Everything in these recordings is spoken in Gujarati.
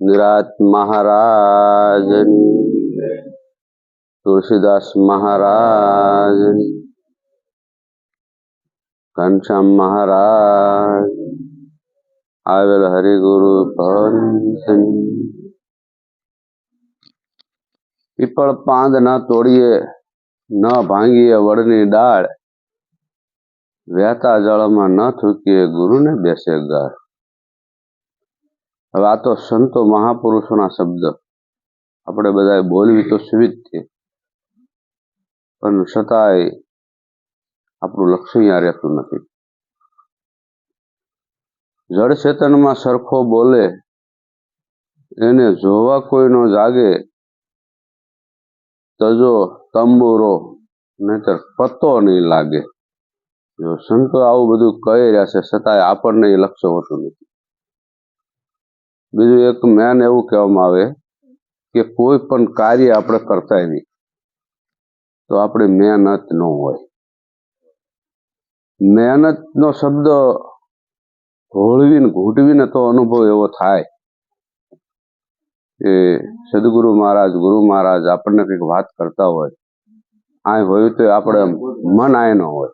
નિરાત મહારાજની, તુલસીદાસ મહારાજની, ઘનશ્યામ મહારાજ, આવેલ હરિગુરુ પંથની. પીપળ પાંદ ન તોડીએ, ન ભાંગીએ વડની ડાળ, વહેતા જળમાં ન થૂકીએ ગુરુને બેસે ગાળ. હવે આ તો સંતો મહાપુરુષોના શબ્દ આપણે બધા બોલવી તો સુવિધ છે, પણ છતાંય આપણું લક્ષ્ય અહીંયા રહેતું નથી. જળ ચેતનમાં સરખો બોલે, એને જોવા કોઈ નો જાગે, તજો તંબુરો નહીતર પતો નહીં લાગે. જો સંતો આવું બધું કહી રહ્યા છે, છતાંય આપણને એ લક્ષ્ય હોતું નથી. બીજું એક મેન એવું કહેવામાં આવે કે કોઈ પણ કાર્ય આપણે કરતા નહીં તો આપણી મહેનત ન હોય. મહેનતનો શબ્દ ઘોળવીને ઘૂંટવીને તો અનુભવ એવો થાય કે સદગુરુ મહારાજ, ગુરુ મહારાજ આપણને કંઈક વાત કરતા હોય, આ હોય તો આપણે મન આય ન હોય,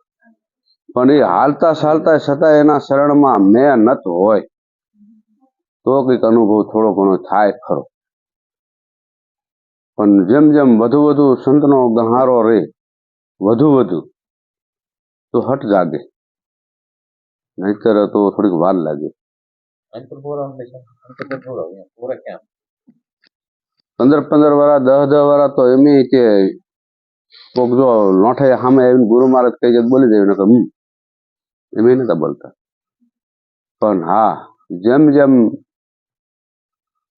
પણ એ હાલતા ચાલતા છતાં એના શરણમાં મહેનત હોય તો કંઈક અનુભવ થોડો ઘણો થાય ખરો. પણ જેમ જેમ વધુ વધુ સંતનો ગહારો રહે, વધુ વધુ તો હટ જાગે, નહીતર તો થોડીક વાર લાગે. 15 વર્ષ 10 વર્ષ તો એમ કે કોક જો લોઠે સામે આવીને ગુરુ મહારાજ કઈ જગ્યા બોલી જાય ને એમ નતા બોલતા. પણ હા, જેમ જેમ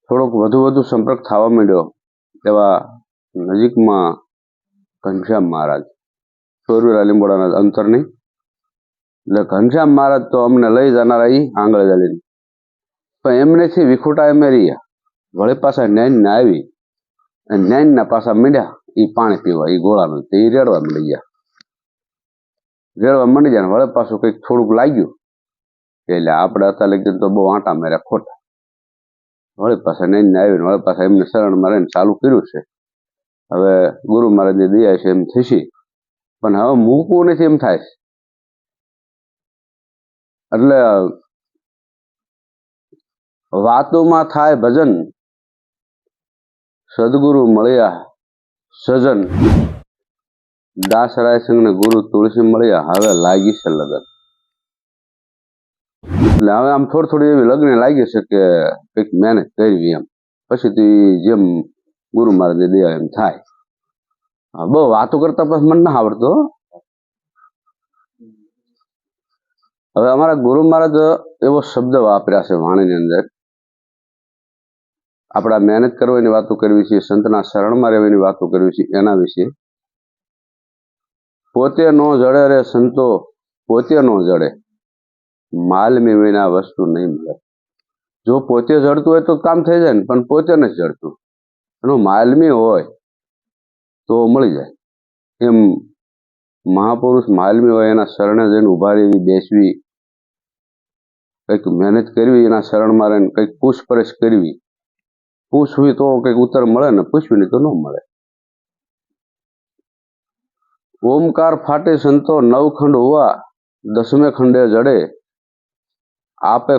થોડોક વધુ વધુ સંપર્ક થવા માંડ્યો એવા નજીકમાં ઘનશ્યામ મહારાજ, ચોરવીરા લીંબોડાના અંતર નહીં, એટલે ઘનશ્યામ મહારાજ તો અમને લઈ જનારા એ આંગળ ચાલીને, પણ એમનેથી વિખુટા એમે રહ્યા, વળી પાછા નેન આવી અને નેનના પાછા મીડ્યા એ પાણી પીવા, એ ગોળાનું તે રેડવા મળી ગયા. રેડવા મળી જાય ને વળી પાછું કંઈક થોડુંક લાગ્યું એટલે આપણે હતા લગી તો બહુ આંટા માર્યા ખોટા. વળી પાછા નેન આવીને વળી પાછા એમને શરણમાં રહીને ચાલુ કર્યું છે. હવે ગુરુ મહારાજની દયા છે એમ થશે, પણ હવે મૂકવું નથી એમ થાય. એટલે વાતોમાં થાય ભજન, સદગુરુ મળ્યા સજન, દાસરાય સિંહ ને ગુરુ તુલસી મળ્યા, હવે લાગી છે લગન. એટલે હવે આમ થોડી થોડી એવી લગ્ન લાગી છે કે કંઈક મહેનત કરવી એમ, પછી જેમ ગુરુ મહારાજની દયા એમ થાય. બહુ વાતો કરતા પછી મને ના આવડતો. હવે અમારા ગુરુ મહારાજ એવો શબ્દ વાપર્યા છે વાણીની અંદર, આપણા મહેનત કરવાની વાતો કરવી છે, સંતના શરણમાં રહેવાની વાતો કરવી છે, એના વિશે. પોતે નો જડે રે સંતો, પોતે નો જડે, માલમી વિના વસ્તુ નહીં મળે. જો પોતે જડતું હોય તો કામ થઈ જાય ને, પણ પોતે નથી જડતું, એનો માલમી હોય તો મળી જાય. એમ મહાપુરુષ માલમી હોય એના શરણે જઈને ઉભા રહેવી, બેસવી, કંઈક મહેનત કરવી, એના શરણમાં રહીને કંઈક પૂછપરછ કરવી. પૂછવી તો કંઈક ઉત્તર મળે ને, પૂછવી નહીં તો ન મળે. ઓમકાર ફાટે સંતો 9 ખંડ હોવા, 10મે ખંડે જડે, આપે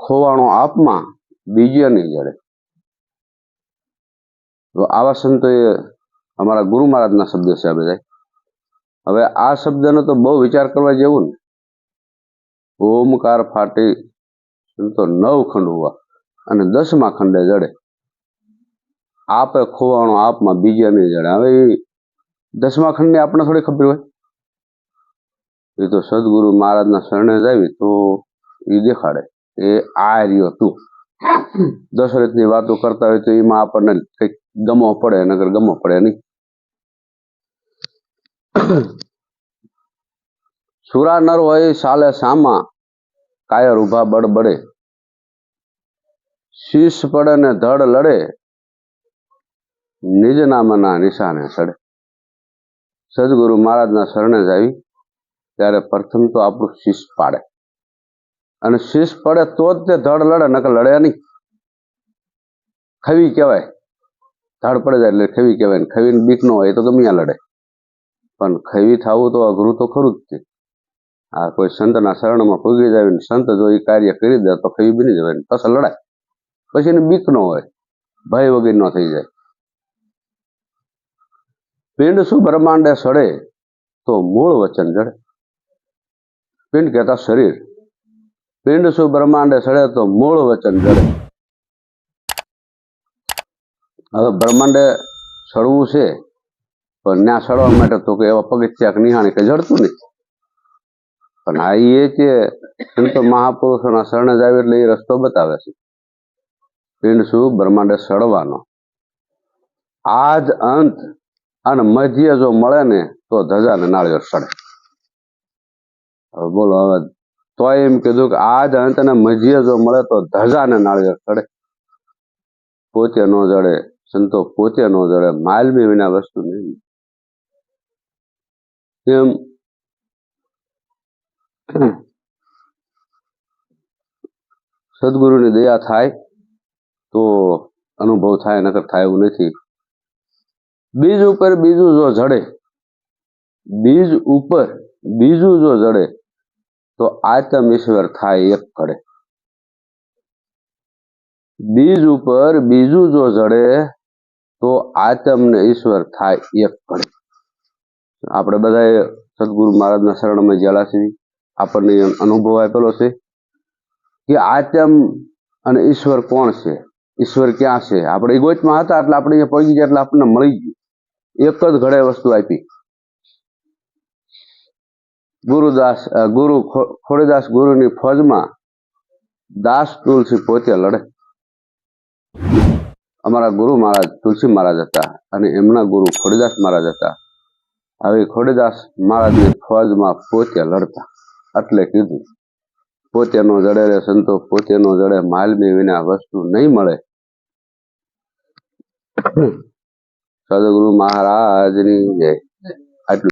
ખોવાણો આપમાં, બીજે નહીં જડે. આવા સંતો એ અમારા ગુરુ મહારાજના શબ્દ છે આ બધા. હવે આ શબ્દનો તો બહુ વિચાર કરવા જેવું ને. ઓમકાર ફાટી સંતો 9 ખંડ હોવા અને 10મા ખંડે જડે, આપે ખોવાણો આપમાં, બીજે નહીં જડે. હવે એ 10મા ખંડની આપણને થોડી ખબર હોય, એ તો સદગુરુ મહારાજના શરણે જ આવી તો એ દેખાડે એ આ રહ્યો તું. દશરથની વાતો કરતા હોય તો એમાં આપણને કંઈક ગમો પડે, નગર ગમો પડે નહીં. સુરા નર હોય સાલે સામા, કાયર ઉભા બડબડે, શીશ પડે ને ધડ લડે, નિજ નામના નિશાને સડે. સદગુરુ મહારાજના શરણે જ આવી ત્યારે પ્રથમ તો આપણું શીશ પાડે, અને શીશ પડે તો જ તે ધડ લડે, નકર લડે નહીં. ખવી કહેવાય, ઝાડ પડે જાય એટલે ખવી કહેવાય. ખવીને બીક ન હોય તો ગમે ત્યાં લડે, પણ ખવી થવું તો અઘરું તો ખરું જ છે. આ કોઈ સંતના શરણમાં પૂગી જાય ને સંત જો એ કાર્ય કરી દે તો ખવી બની જવાય, પછી લડાય, પછી એને બીક ન હોય, ભય વગર ન થઈ જાય. પિંડ શું બ્રહ્માંડે સડે તો મૂળ વચન જડે. પિંડ કહેતા શરીર. પિંડ શું બ્રહ્માંડે સડે તો મૂળ વચન જડે. હવે બ્રહ્માંડે સડવું છે, પણ ત્યાં સડવા માટે તો કે એવા પગથિયા કે નિહાણી કે જડતું નથી. પણ આ એ કે સંતો મહાપુરુષોના શરણે જ આવે એટલે એ રસ્તો બતાવે છે. પિંડ શું બ્રહ્માંડે સડવાનો, આજ અંત અને મધ્ય જો મળે ને તો ધજા ને નાળિયેર સડે. હવે બોલો, હવે તો એમ કીધું કે આજ અંત અને મધ્ય જો મળે તો ધજા ને નાળિયેર સડે. પોતે નો જડે, સંતો પોતે નો જડે, માલમી વિના વસ્તુ નહીં. એમ સદગુરુની દયા થાય તો અનુભવ થાય, નકર થાય એવું નથી. બીજ ઉપર બીજું જો જડે, બીજ ઉપર બીજું જો જડે તો આત્મ ઈશ્વર થાય એક ઘડે. બીજ ઉપર બીજું જો જડે તો આત્મ ને ઈશ્વર થાય એક ઘડે. આપણે બધા સદગુરુ મહારાજના શરણમાં ગયેલા છીએ, આપણને અનુભવ આપેલો છે કે આત્મ અને ઈશ્વર કોણ છે, ઈશ્વર ક્યાં છે. આપણે ઈગોચમાં હતા એટલે આપણે અહીંયા પહોંચી ગયા એટલે આપણને મળી ગયું. એક જ ઘડે વસ્તુ આપી. ગુરુ ખોડીદાસ ગુરુની ફોજમાં દાસ તુલસી પોતે લડે. અમારા ગુરુ મહારાજ તુલસી મહારાજ હતા અને એમના ગુરુ ખોડીદાસ મહારાજ હતા. હવે ખોડીદાસ મહારાજની ફોજમાં પોતે લડતા, એટલે કીધું પોતે નો જડે રે સંતો, પોતે નો જડે, માલમી વિના વસ્તુ નહીં મળે. સદગુરુ મહારાજની જય. આટલું.